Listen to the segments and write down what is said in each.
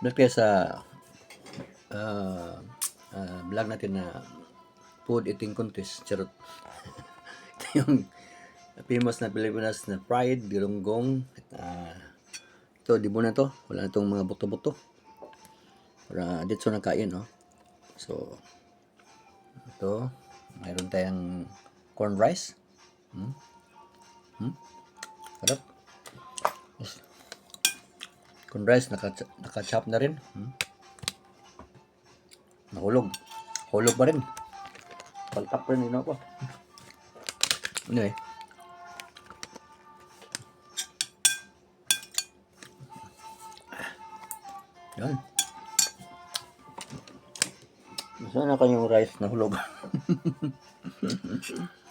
Balik tayo sa vlog natin na food eating contest. Charot. Ito yung famous na Pilipinas na fried galunggong. Ito, di mo na to. Wala na itong mga buto-buto. Para dito na kain, no? So, ito. Mayroon tayong corn rice. Sarap. Corn rice, naka-chop na rin. Nahulog. Hulog pa rin. Paltap rin yun ako. Anyway. Yan. Sana kanyang rice na hulog.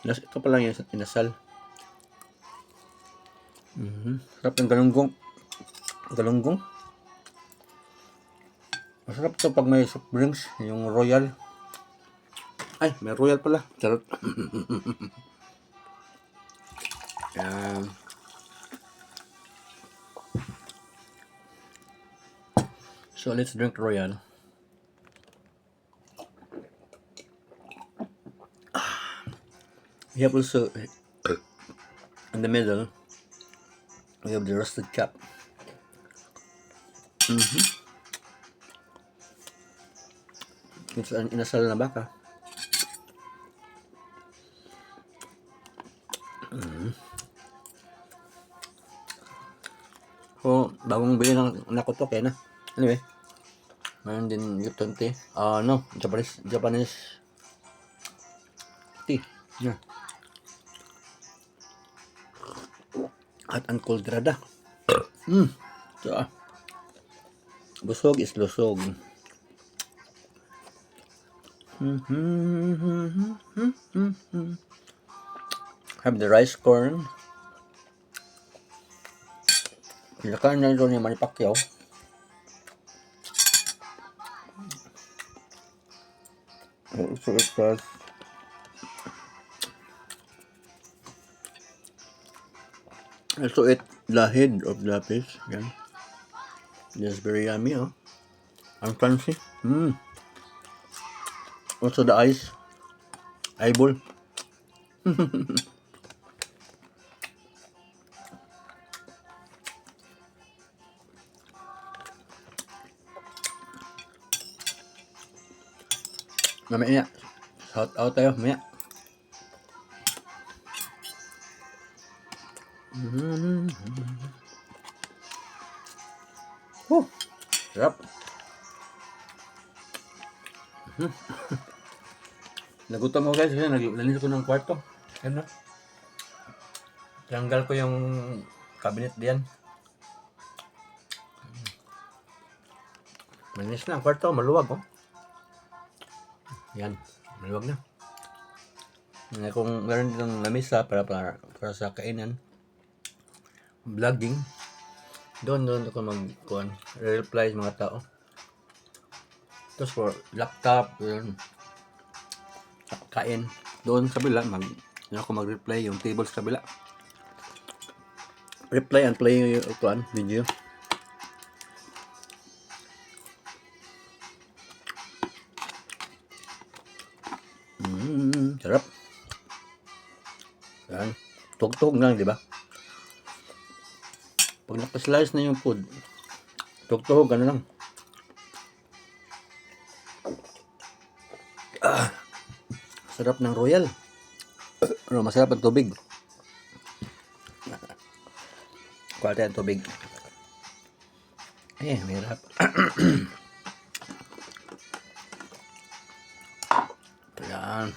Ito pa lang yung inasal. Sarap ng galunggong. Galunggong. Masarap ito pag may soft drinks. Yung royal. Ay, may royal pala. Charot. Yan. So, let's drink royal. We have also, in the middle, we have the roasted chop. It's an inasal na baka. So, bagong bili ng anak ko to, kaya na. Anyway, mayroon din Lipton tea. No, Japanese tea. Yeah. Hot and cold rada. So, busog is lusog. Have the rice corn. Pinakain na ito ni Manny Pacquiao. So it was also eat the head of the fish. Yan. This is very yummy, oh. And crunchy. Also the eyeball. Mamaya, shout out tayo, mamaya. Sarap. Nagutom ko guys, kasi nalinis ko ng kwarto. Ano? Tanggal ko yung cabinet diyan. Malinis na ang kwarto, maluwag, oh. Yan, maluwag na. Kung meron ditong lamisa para sa kainan, vlogging, doon ako reply sa mga tao. Tapos for laptop, yun, kain, doon sa kabila, ako mag-reply yung table sa kabila. Reply and play yung video. Sarap. Yan. Tugtog lang, di ba? Pag nakaslice na yung food, tugtog, ano lang. Sarap ng royal. Pero masarap ang tubig. Kuha tayo ang tubig. Mahirap. Yan.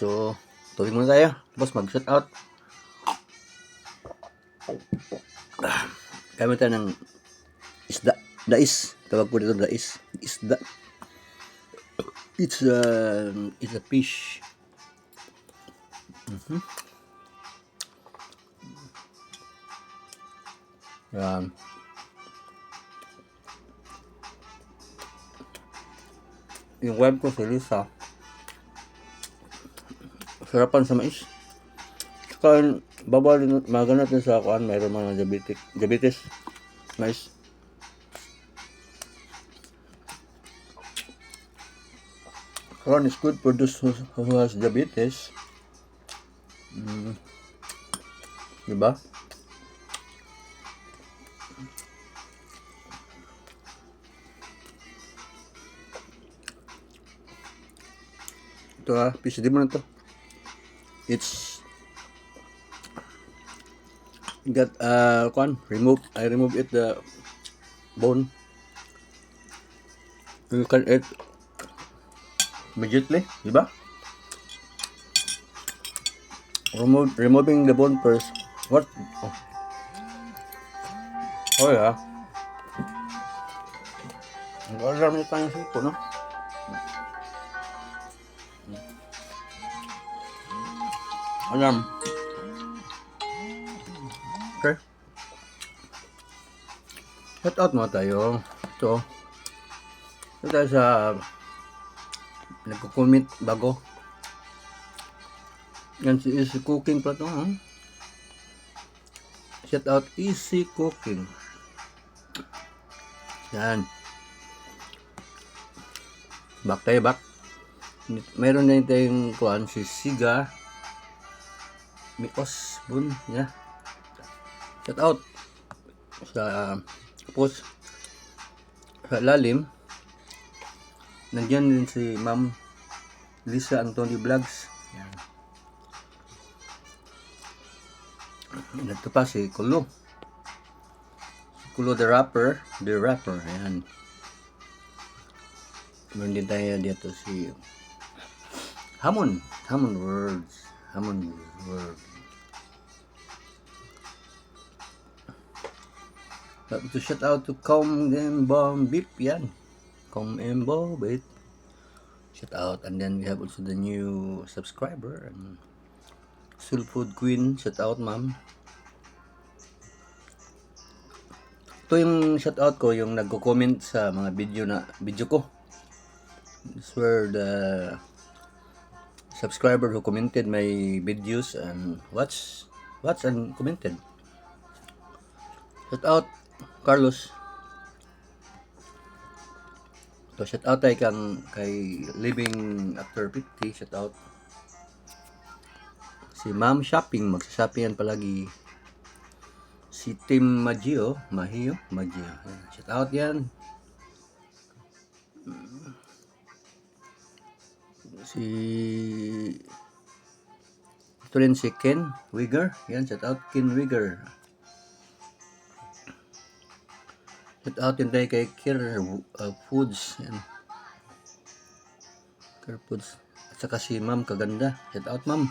So, tubig muna tayo. Tapos mag-shoot out. Gamit tayo ng isda. Dais. Tawag po dito dais. Isda. It's a fish. Yan. Yung wife ko si Lisa, Sarapan sa mais. Saka bawal din magana natin sa kuan, mayroon mga diabetes. Mais. Corn is good for those who has diabetes. Diba? Ito PSD mo na to. It's got I remove it the bone. You can eat immediately, diba? Removing the bone first. What? Oh yeah. Alam niyo tayong sipo, no? Alam. Okay. Shout out mo tayo. Ito. Ito tayo sa nagko-comment bago. Yan si Easy Cooking pa ito. Shout out Easy Cooking. Yan. Back tayo, back. Mayroon na tayong kuhan si Siga Mikos Bun. Yeah. Shout out sa post sa lalim. Nandiyan din si Ma'am Lisa Antonio Vlogs. Yan. Ito pa si Kulo. Kulo the rapper. Ayan. Meron din tayo dito si Hamon Words. To shout out to Comembo Beep, yan. Comembo Beep. Shout out, and then we have also the new subscriber, Soul Food Queen. Shout out, ma'am. Ito yung shout out ko, yung nagko-comment sa mga video ko. This were the subscriber who commented my videos and watch and commented. Shout out Carlos. So shout out tayo kay Living After 50. Shout out si Ma'am Shopping, magsa-shopping yan palagi. Si Tim Mahio. Shout out yan. Ito rin si Ken Wigger. Yan, shout out Ken Wigger. Shout out yun tayo kay Care Foods. Yan. Care Foods. At saka si Ma'am Kaganda. Shout out, Ma'am.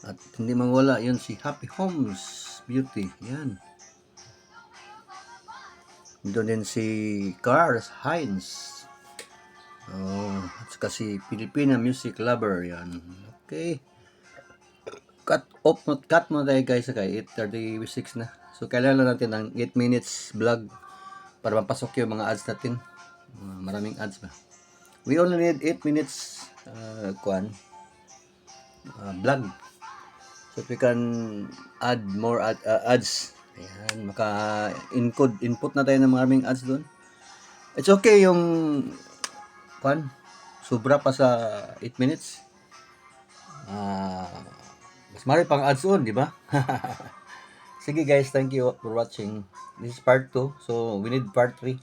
At hindi mawala yun si Happy Homes Beauty. Yan. Doon din si Cars Heinz. At saka si Filipina Music Lover. Yan. Okay. Cut mo tayo guys. Okay, 8:36 na. So kailangan natin ng 8 minutes vlog para mapasok yung mga ads natin. Maraming ads ba. We only need 8 minutes vlog. So we can add more ads. Ayan, input na tayo ng maraming ads doon. It's okay yung sobra pa sa 8 minutes. Mas marami pang ads on, di ba? Sige guys, thank you for watching. This is part 2. So we need part 3.